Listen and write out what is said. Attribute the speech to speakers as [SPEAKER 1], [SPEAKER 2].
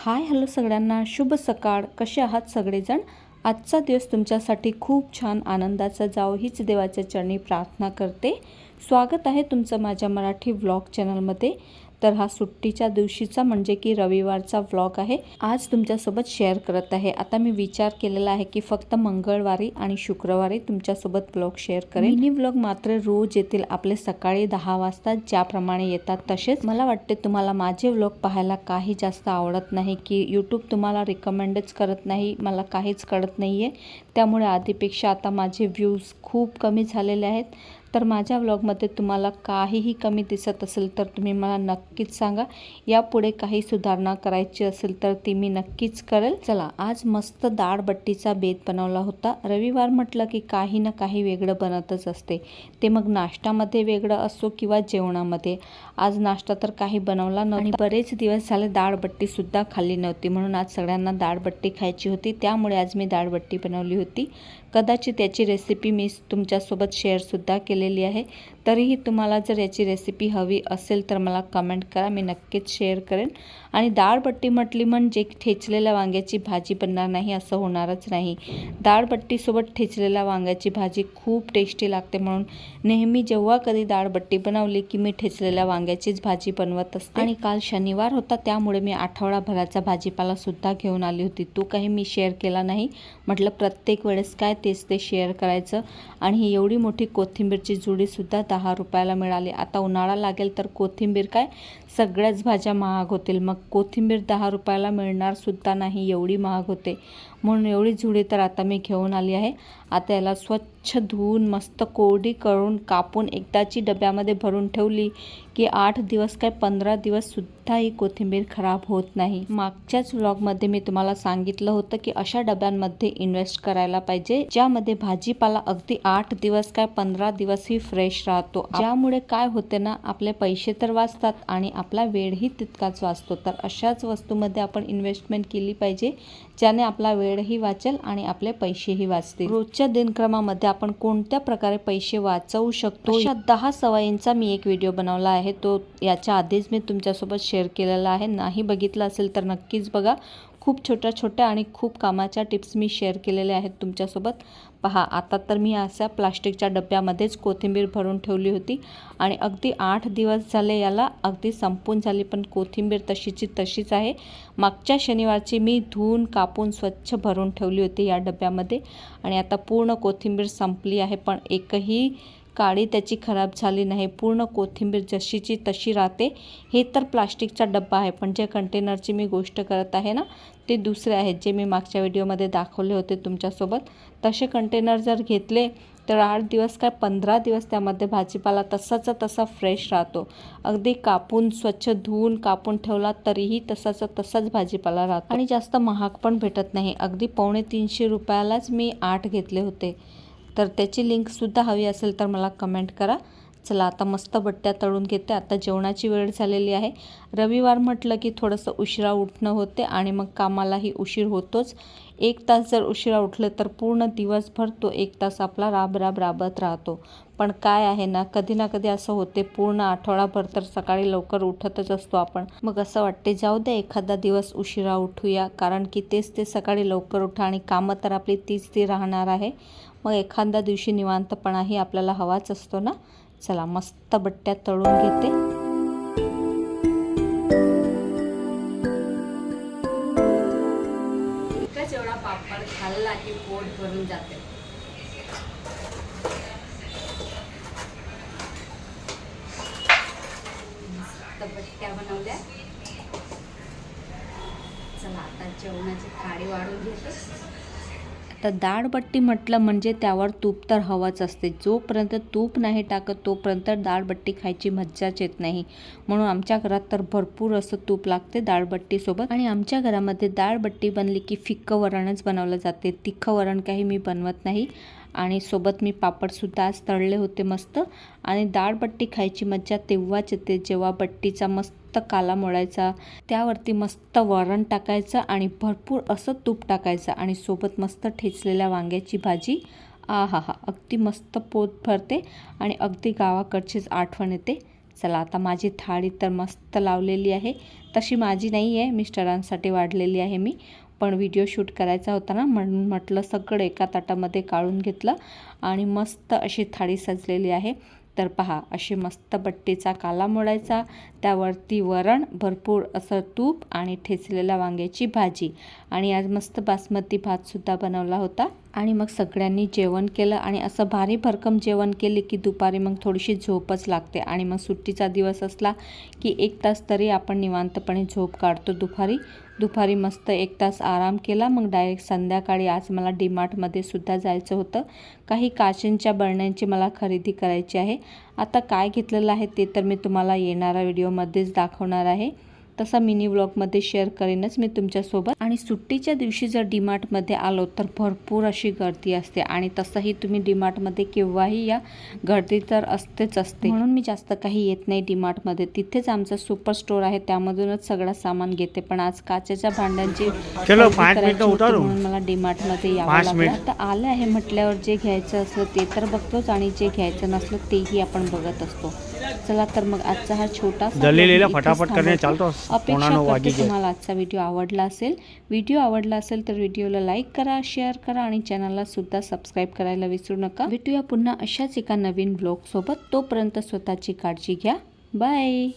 [SPEAKER 1] Hi hello सगळ्यांना, शुभ सकाळ. कसे आहात सगळेजण? आजचा दिवस तुमच्यासाठी खूप छान आनंदाचा जावो हीच देवाच्या चरणी प्रार्थना करते. स्वागत आहे तुमचं माझ्या मराठी व्लॉग चॅनलमध्ये. तर हा सुट्टीच्या दिवशीचा म्हणजे की रविवारचा व्लॉग आहे. आज तुमच्यासोबत शेअर करत आहे. आता मी विचार केलेला आहे की फक्त मंगळवारी आणि शुक्रवारी तुमच्यासोबत व्लॉग शेअर करेन. मिनी व्लॉग मात्र रोज येतील, आपले सकाळी 10 वाजता ज्याप्रमाणे येतात तसेच. मला वाटते तुम्हाला माझे व्लॉग पाहायला काही जास्त आवडत नाही, की यूट्यूब तुम्हाला रिकमेंडच करत नाही, मला काहीच कळत नाही आहे. त्यामुळे आधीपेक्षा आता माझे व्ह्यूज खूप कमी झालेले आहेत. तर माझ्या व्लॉगमध्ये तुम्हाला काहीही कमी दिसत असेल तर तुम्ही मला नक्कीच सांगा. यापुढे काही सुधारणा करायची असेल तर ती मी नक्कीच करेल. चला, आज मस्त डाळबट्टीचा बेत बनवला होता. रविवार म्हटलं की काही ना काही वेगळं बनतच असते, ते मग नाश्त्यामध्ये वेगळं असो किंवा जेवणामध्ये. आज नाश्ता तर काही बनवला नव्हता आणि बरेच दिवस झाले डाळबट्टीसुद्धा खाल्ली नव्हती, म्हणून आज सगळ्यांना डाळबट्टी खायची होती. त्यामुळे आज मी डाळबट्टी बनवली होती. कदाचित याची रेसिपी मी तुमच्यासोबत शेअरसुद्धा केलेली आहे. तरीही तुम्हाला जर याची रेसिपी हवी असेल तर मला कमेंट करा, मी नक्कीच शेअर करेन. आणि डाळबट्टी म्हटली म्हणजे ठेचलेल्या वांग्याची भाजी बनणार नाही असं होणारच नाही. डाळबट्टीसोबत ठेचलेल्या वांग्याची भाजी खूप टेस्टी लागते, म्हणून नेहमी जेव्हा कधी डाळबट्टी बनवली की मी ठेचलेल्या वांग्याचीच भाजी बनवत असते. आणि काल शनिवार होता त्यामुळे मी आठवडाभराचा भाजीपालासुद्धा घेऊन आली होती. तो काही मी शेअर केला नाही, म्हटलं प्रत्येक वेळेस काय तेच ते शेअर करायचं. आणि ही एवढी मोठी कोथिंबीरची जुडीसुद्धा 10 रुपयाला मिळाली. आता उन्हाळा लागेल तर कोथिंबीर काय सगळ्याच भाज्या महाग होतील, मग कोथिंबीर 10 रुपयाला मिळणार सुद्धा नाही, एवढी महाग होते. म्हणून एवढी जुडी तर आता मी घेऊन आली आहे. आता याला स्वच्छ धुवून मस्त कोरडी करून कापून एकदाची डब्यामध्ये भरून ठेवली की 8 दिवस काय 15 दिवससुद्धा ही कोथिंबीर खराब होत नाही. मागच्याच व्लॉगमध्ये मी तुम्हाला सांगितलं होतं की अशा डब्यांमध्ये इन्व्हेस्ट करायला पाहिजे ज्यामध्ये भाजीपाला अगदी 8 दिवस काय 15 दिवसही फ्रेश राहतो. ज्यामुळे काय होते ना, आपले पैसे तर वाचतात आणि आपला वेळही तितकाच वाचतो. तर अशाच वस्तूमध्ये आपण इन्व्हेस्टमेंट केली पाहिजे, ज्याने आपला वेळही वाचेल आणि आपले पैसेही वाचतील. रोजच्या दिनक्रमामध्ये आपण कोणत्या प्रकारे पैसे वाचवू शकतो अशा 10 सवयींचा मी एक व्हिडिओ बनवला आहे. तो याच्या आधीच मी तुमच्यासोबत शेअर केलेला आहे. नाही बघितला असेल तर नक्कीच बघा. खूप छोट्या छोट्या आणि खूप कामाच्या टिप्स मी शेअर केलेल्या आहेत तुमच्यासोबत. पहा, आता तर मी अशा प्लास्टिकच्या डब्यामध्येच कोथिंबीर भरून ठेवली होती आणि अगदी 8 दिवस झाले याला, अगदी संपून झाली, पण कोथिंबीर तशीची तशीच आहे. मागच्या शनिवारची मी धुवून कापून स्वच्छ भरून ठेवली होती या डब्यामध्ये आणि आता पूर्ण कोथिंबीर संपली आहे, पण एकही काडी त्याची खराब झाली नाही. पूर्ण कोथिंबीर जशीची तशी राहते. हे तर प्लास्टिकचा डब्बा आहे, पण जे कंटेनरची मी गोष्ट करत आहे ना ते दुसरे आहेत, जे मी मागच्या व्हिडिओमध्ये दाखवले होते तुमच्यासोबत. तसे कंटेनर जर घेतले तर 8 दिवस काय 15 दिवस त्यामध्ये भाजीपाला तसाचा तसा फ्रेश राहतो. अगदी कापून स्वच्छ धुवून कापून ठेवला तरीही तसाचा तसाच भाजीपाला राहतो आणि जास्त महाग पण भेटत नाही. अगदी 250 रुपयालाच मी 8 घेतले होते. तर त्याची लिंकसुद्धा हवी असेल तर मला कमेंट करा. चला, आता मस्त बट्ट्या तळून घेते. आता जेवणाची वेळ झालेली आहे. रविवार म्हटलं की थोडंसं उशिरा उठणं होते आणि मग कामालाही उशीर होतोच. 1 तास जर उशिरा उठले तर पूर्ण दिवसभर तो 1 तास आपला राबत राहतो. पण काय आहे ना, कधी ना कधी असं होते, पूर्ण आठवडाभर तर सकाळी लवकर उठतच असतो आपण. मग असं वाटते जाऊ दे एखादा दिवस उशिरा उठूया, कारण की तेच ते सकाळी लवकर उठा आणि कामं तर आपली तीच ती राहणार आहे. मग एखाद्या दिवशी निवांतपणाही आपल्याला हवाच असतो ना. चला, मस्त बट्ट्या तळून घेते. एकच एवढा पापड खाल्ला की पोट भरून जाते. मस्त बट्ट्या बनवल्या. चला, आता जेवणाची थाळी वाढून घेते. तर डाळबट्टी म्हटलं म्हणजे त्यावर तूप तर हवंच असते. जोपर्यंत तूप नाही टाकत तोपर्यंत डाळबट्टी खायची मज्जाच येत नाही. म्हणून आमच्या घरात तर भरपूर असं तूप लागते डाळबट्टीसोबत. आणि आमच्या घरामध्ये डाळबट्टी बनली की फिक्कं वरणच बनवलं जाते. तिखं वरण काही मी बनवत नाही. आणि सोबत मी पापडसुद्धा आज तळले होते मस्त. आणि डाळबट्टी खायची मज्जा तेव्हाच येते जेव्हा बट्टीचा मस्त काला मोडायचा, त्यावरती मस्त वरण टाकायचं आणि भरपूर असं तूप टाकायचं आणि सोबत मस्त ठेचलेल्या वांग्याची भाजी. आहा हा, अगदी मस्त पोट भरते आणि अगदी गावाकडचीच आठवण येते. चला आता माझी थाळी तर मस्त लावलेली आहे. तशी माझी नाही आहे, मिस्टरांसाठी वाढलेली आहे मी, पण व्हिडिओ शूट करायचा होता ना म्हणून म्हटलं सगळं एका ताटामध्ये काढून घेतलं आणि मस्त अशी थाळी सजलेली आहे. तर पहा, अशी मस्त बट्टीचा काला मोडायचा, त्यावरती वरण, भरपूर असं तूप आणि ठेचलेल्या वांग्याची भाजी आणि आज मस्त बासमती भातसुद्धा बनवला होता. आणि मग सगळ्यांनी जेवण केलं आणि असं भारी भरकम जेवण केले की दुपारी मग थोडीशी झोपच लागते. आणि मग सुट्टीचा दिवस असला की 1 तास तरी आपण निवांतपणे झोप काढतो. दुपारी मस्त 1 तास आराम केला. मग डायरेक्ट संध्याकाळी आज मला डीमार्टमध्ये सुद्धा जायचं होतं. काही काचेंच्या बरण्यांची मला खरेदी करायची आहे. आता काय घेतलेलं आहे ते तर मी तुम्हाला येणाऱ्या व्हिडिओमध्येच दाखवणार आहे. तसा मिनी व्लॉगमध्ये शेअर करेनच मी तुमच्यासोबत. आणि सुट्टीच्या दिवशी जर डीमार्टमध्ये आलो तर भरपूर अशी गर्दी असते आणि तसंही तुम्ही डीमार्टमध्ये केव्हाही या, गर्दी तर असतेच असते. म्हणून मी जास्त काही येत नाही डीमार्टमध्ये. तिथेच आमचं सुपर स्टोर आहे, त्यामधूनच सगळं सामान घेते. पण आज काचेच्या भांड्यांची म्हणून मला डीमार्टमध्ये यावं लागलं. आता आलं आहे म्हटल्यावर जे घ्यायचं असलं ते तर बघतोच आणि जे घ्यायचं नसलं तेही आपण बघत असतो. चला तर मग आजचा हा छोटासा
[SPEAKER 2] फटाफट करणे चालतो.
[SPEAKER 1] अपेक्षा करते तुम्हाला आजचा व्हिडिओ आवडला असेल तर व्हिडिओला लाईक करा, शेअर करा आणि चॅनलला सुद्धा सबस्क्राईब करायला विसरू नका. भेटूया पुन्हा अशाच एका नवीन ब्लॉग सोबत. तोपर्यंत स्वतःची काळजी घ्या. बाय.